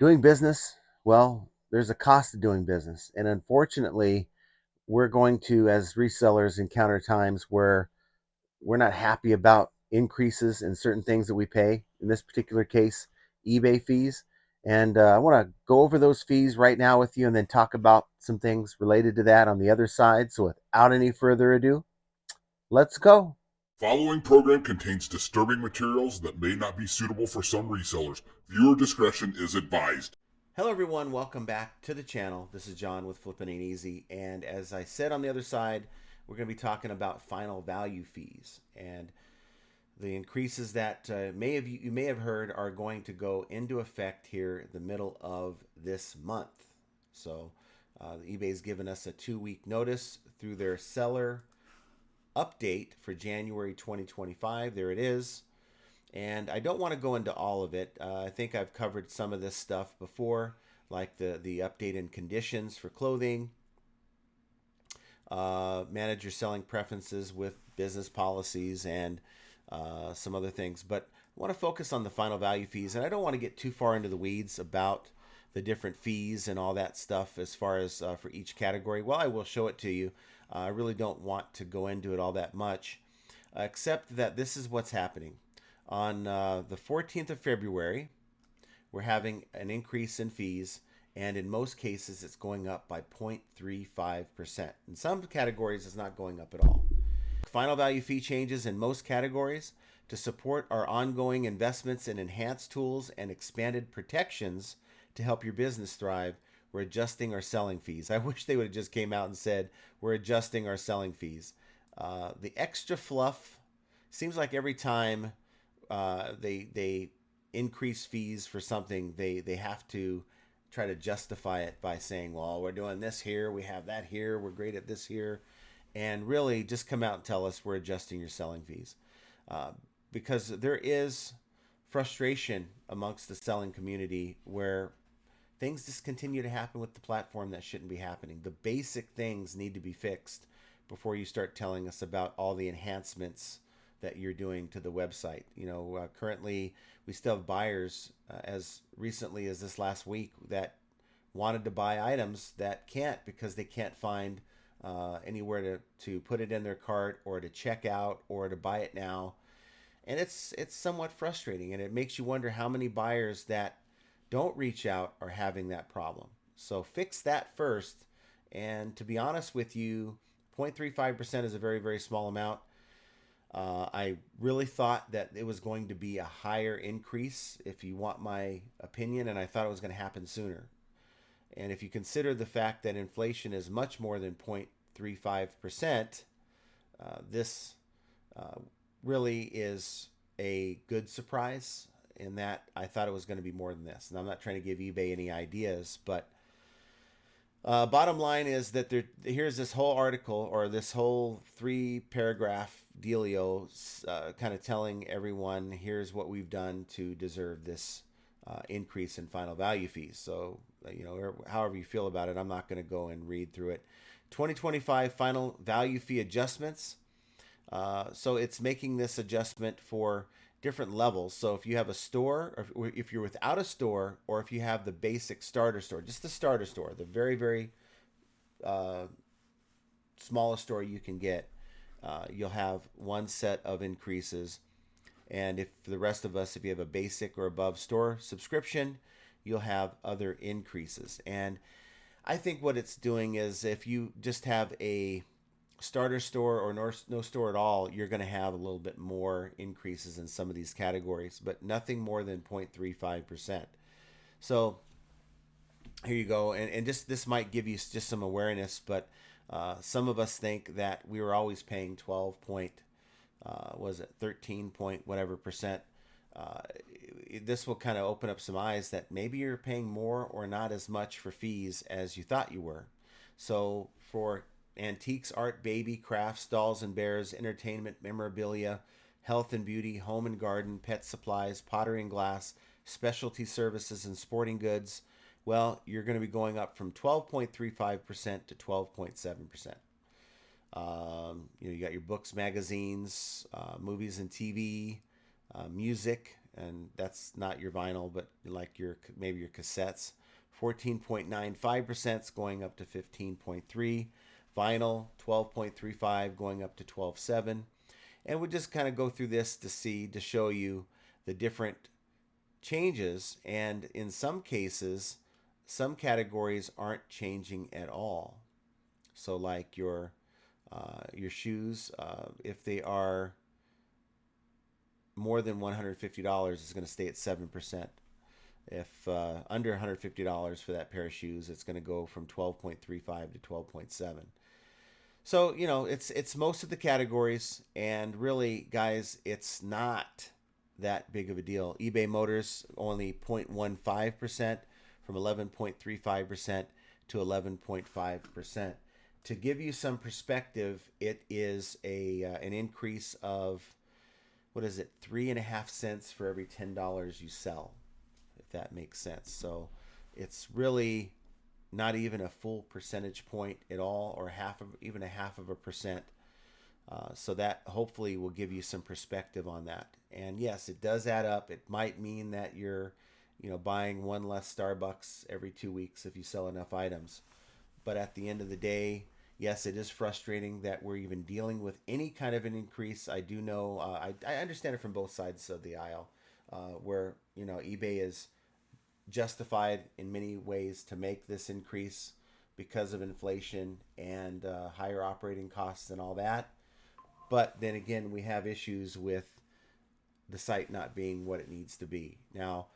Doing business, well, there's a cost to doing business. And unfortunately, we're going to, as resellers, encounter times where we're not happy about increases in certain things that we pay. In this particular case, eBay fees. And I want to go over those fees right now with you and then talk about some things related to that on the other side. So without any further ado, let's go. Following program contains disturbing materials that may not be suitable for some resellers. Viewer discretion is advised. Hello everyone, welcome back to the channel. This is John with Flippin' Ain't Easy, and as I said on the other side, we're going to be talking about final value fees and the increases that you may have heard are going to go into effect here the middle of this month. So eBay's given us a 2-week notice through their seller update for January 2025. There it is. And I don't want to go into all of it. I think I've covered some of this stuff before, like the update in conditions for clothing, manage your selling preferences with business policies, and some other things. But I want to focus on the final value fees, and I don't want to get too far into the weeds about the different fees and all that stuff as far as for each category. Well, I will show it to you. I really don't want to go into it all that much, except that this is what's happening. On the 14th of February, we're having an increase in fees, and in most cases, it's going up by 0.35%. In some categories, it's not going up at all. Final value fee changes in most categories to support our ongoing investments in enhanced tools and expanded protections to help your business thrive. We're adjusting our selling fees. I wish they would have just came out and said, we're adjusting our selling fees. The extra fluff seems like every time they increase fees for something, they have to try to justify it by saying, well, we're doing this here, we have that here, we're great at this here, and really just come out and tell us we're adjusting your selling fees, because there is frustration amongst the selling community where things just continue to happen with the platform that shouldn't be happening. The basic things need to be fixed before you start telling us about all the enhancements that you're doing to the website. Currently we still have buyers as recently as this last week that wanted to buy items that can't because they can't find anywhere to put it in their cart or to check out or to buy it now. And it's somewhat frustrating, and it makes you wonder how many buyers that don't reach out are having that problem. So fix that first. And to be honest with you, 0.35% is a very, very small amount. I really thought that it was going to be a higher increase, if you want my opinion, and I thought it was going to happen sooner. And if you consider the fact that inflation is much more than 0.35%, this really is a good surprise in that I thought it was going to be more than this. And I'm not trying to give eBay any ideas, but bottom line is that here's this whole article, or this whole 3-paragraph dealio, kind of telling everyone here's what we've done to deserve this increase in final value fees. So, however you feel about it, I'm not going to go and read through it. 2025 final value fee adjustments. So it's making this adjustment for different levels. So if you have a store, or if you're without a store, or if you have the basic starter store, just the starter store, the very, very smallest store you can get, you'll have one set of increases. And if for the rest of us, if you have a basic or above store subscription, you'll have other increases. And I think what it's doing is, if you just have a starter store or no store at all, you're going to have a little bit more increases in some of these categories, but nothing more than 0.35%. So here you go. And just this might give you just some awareness, but some of us think that we were always paying 12 point, was it 13 point whatever percent. This will kind of open up some eyes that maybe you're paying more or not as much for fees as you thought you were. So for antiques, art, baby, crafts, dolls and bears, entertainment, memorabilia, health and beauty, home and garden, pet supplies, pottery and glass, specialty services, and sporting goods, well, you're going to be going up from 12.35% to 12.7%. You got your books, magazines, movies and TV, music, and that's not your vinyl, but like maybe your cassettes. 14.95% going up to 15.3. Vinyl 12.35 going up to 12.7. And we'll just kind of go through this to show you the different changes. And in some cases, some categories aren't changing at all. So like your shoes, if they are more than $150, it's going to stay at 7%. If under $150 for that pair of shoes, it's going to go from 12.35 to 12.7. So, it's most of the categories, and really, guys, it's not that big of a deal. eBay Motors only 0.15% from 11.35% to 11.5%. To give you some perspective, it is an increase of, what is it, 3.5 cents for every $10 you sell, if that makes sense. So it's really not even a full percentage point at all, or even a half of a percent. So that hopefully will give you some perspective on that. And yes, it does add up. It might mean that you're, buying one less Starbucks every 2 weeks if you sell enough items. But at the end of the day, yes, it is frustrating that we're even dealing with any kind of an increase. I do know, I understand it from both sides of the aisle, where, eBay is justified in many ways to make this increase because of inflation and higher operating costs and all that. But then again, we have issues with the site not being what it needs to be. Now,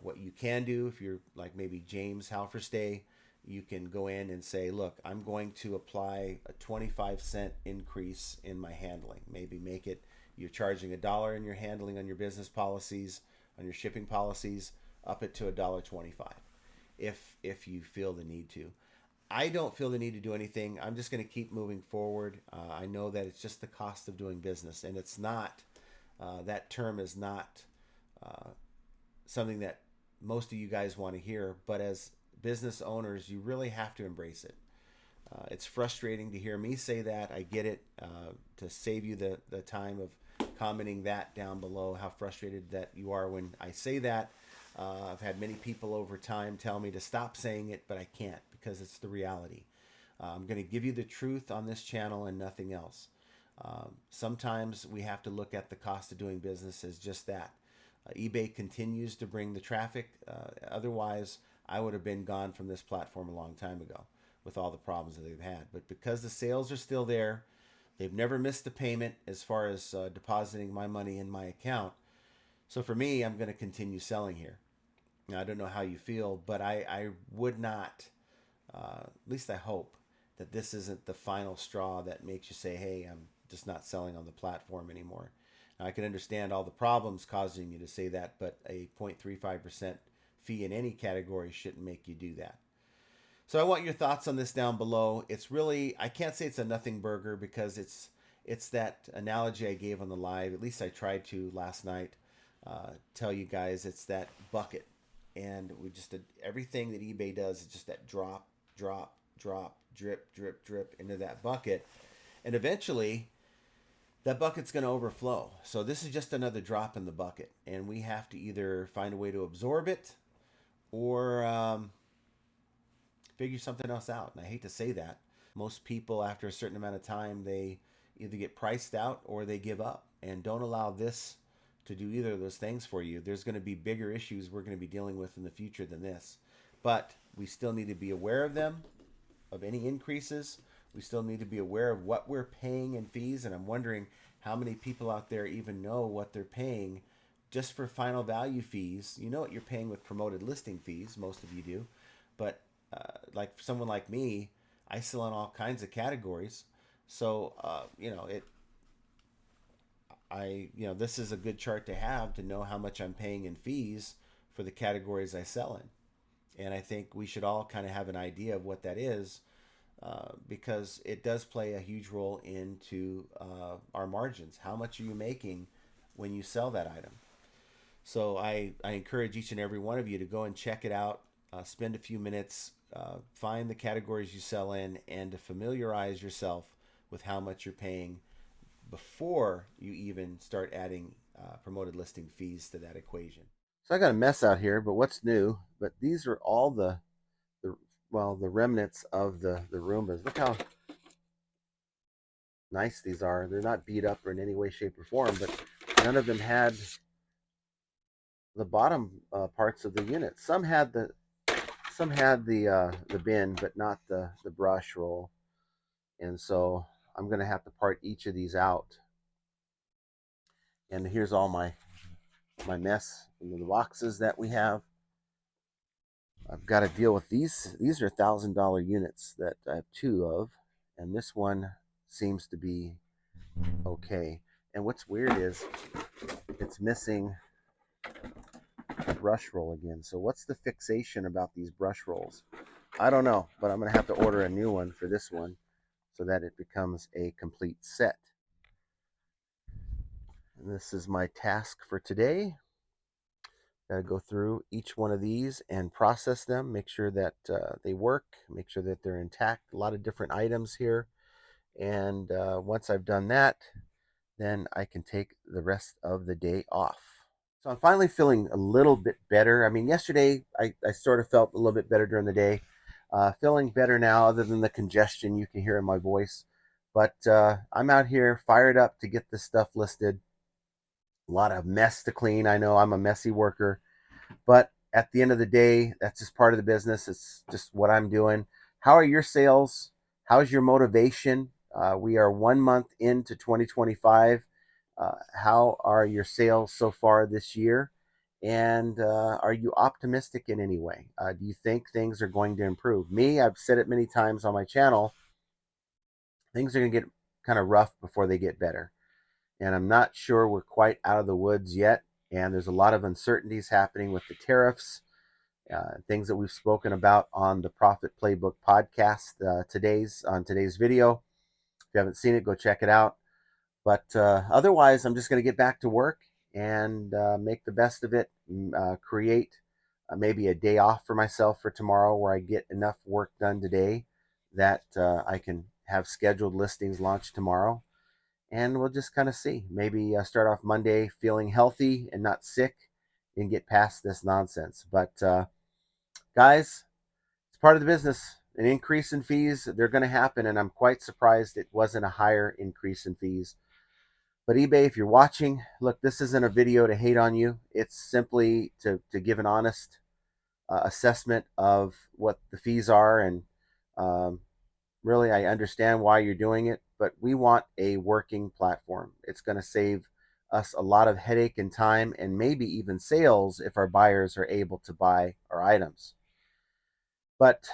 what you can do, if you're like maybe James Halverstay, you can go in and say, look, I'm going to apply a 25-cent increase in my handling. Maybe make it, you're charging $1 in your handling on your business policies, on your shipping policies, up it to $1.25 if you feel the need to. I don't feel the need to do anything. I'm just going to keep moving forward. I know that it's just the cost of doing business, and it's not, that term is not something that most of you guys want to hear, but as business owners, you really have to embrace it. It's frustrating to hear me say that. I get it. To save you the time of commenting that down below, how frustrated that you are when I say that. I've had many people over time tell me to stop saying it, but I can't because it's the reality. I'm going to give you the truth on this channel and nothing else. Sometimes we have to look at the cost of doing business as just that. eBay continues to bring the traffic. Otherwise, I would have been gone from this platform a long time ago with all the problems that they've had. But because the sales are still there, they've never missed a payment as far as depositing my money in my account. So for me, I'm going to continue selling here. Now, I don't know how you feel, but I would not, at least I hope, that this isn't the final straw that makes you say, hey, I'm just not selling on the platform anymore. Now, I can understand all the problems causing you to say that, but a 0.35% fee in any category shouldn't make you do that. So I want your thoughts on this down below. It's really, I can't say it's a nothing burger because it's that analogy I gave on the live, at least I tried to last night, tell you guys it's that bucket. And we just did everything that eBay does is just that drop, drop, drop, drip, drip, drip into that bucket. And eventually that bucket's going to overflow. So this is just another drop in the bucket. And we have to either find a way to absorb it or figure something else out. And I hate to say that. Most people, after a certain amount of time, they either get priced out or they give up. And don't allow this to do either of those things for you. There's going to be bigger issues we're going to be dealing with in the future than this. But we still need to be aware of them, of any increases. We still need to be aware of what we're paying in fees. And I'm wondering how many people out there even know what they're paying just for final value fees. You know what you're paying with promoted listing fees. Most of you do. But like for someone like me, I sell in all kinds of categories. So, this is a good chart to have to know how much I'm paying in fees for the categories I sell in. And I think we should all kind of have an idea of what that is because it does play a huge role into our margins. How much are you making when you sell that item? So I encourage each and every one of you to go and check it out, spend a few minutes, find the categories you sell in, and to familiarize yourself with how much you're paying before you even start adding promoted listing fees to that equation. So I got a mess out here, but what's new? But these are all the well, the remnants of the Roombas. Look how nice these are. They're not beat up or in any way, shape, or form, but none of them had the bottom parts of the unit. Some had the bin, but not the brush roll. And so I'm going to have to part each of these out. And here's all my mess in the boxes that we have. I've got to deal with these. These are $1,000 units that I have two of, and this one seems to be okay. And what's weird is it's missing a brush roll again. So what's the fixation about these brush rolls? I don't know, but I'm going to have to order a new one for this one so that it becomes a complete set. And this is my task for today. Got to go through each one of these and process them, make sure that they work, make sure that they're intact. A lot of different items here. And once I've done that, then I can take the rest of the day off. So I'm finally feeling a little bit better. I mean, yesterday I sort of felt a little bit better during the day. Feeling better now, other than the congestion you can hear in my voice. But I'm out here fired up to get this stuff listed. A lot of mess to clean. I know I'm a messy worker, but at the end of the day, that's just part of the business. It's just what I'm doing. How are your sales? How's your motivation? We are 1 month into 2025. How are your sales so far this year? And are you optimistic in any way? Do you think things are going to improve? Me, I've said it many times on my channel, things are going to get kind of rough before they get better. And I'm not sure we're quite out of the woods yet. And there's a lot of uncertainties happening with the tariffs, things that we've spoken about on the Profit Playbook podcast today's video. If you haven't seen it, go check it out. But otherwise, I'm just going to get back to work and make the best of it, create maybe a day off for myself for tomorrow where I get enough work done today that I can have scheduled listings launched tomorrow. And we'll just kind of see. Maybe start off Monday feeling healthy and not sick and get past this nonsense. But guys, it's part of the business. An increase in fees, they're going to happen. And I'm quite surprised it wasn't a higher increase in fees. But eBay, if you're watching, look, this isn't a video to hate on you. It's simply to give an honest assessment of what the fees are. And really, I understand why you're doing it, but we want a working platform. It's going to save us a lot of headache and time, and maybe even sales if our buyers are able to buy our items. But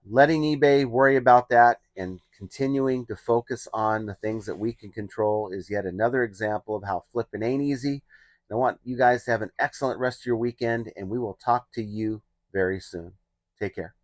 letting eBay worry about that and continuing to focus on the things that we can control is yet another example of how flipping ain't easy. I want you guys to have an excellent rest of your weekend, and we will talk to you very soon. Take care.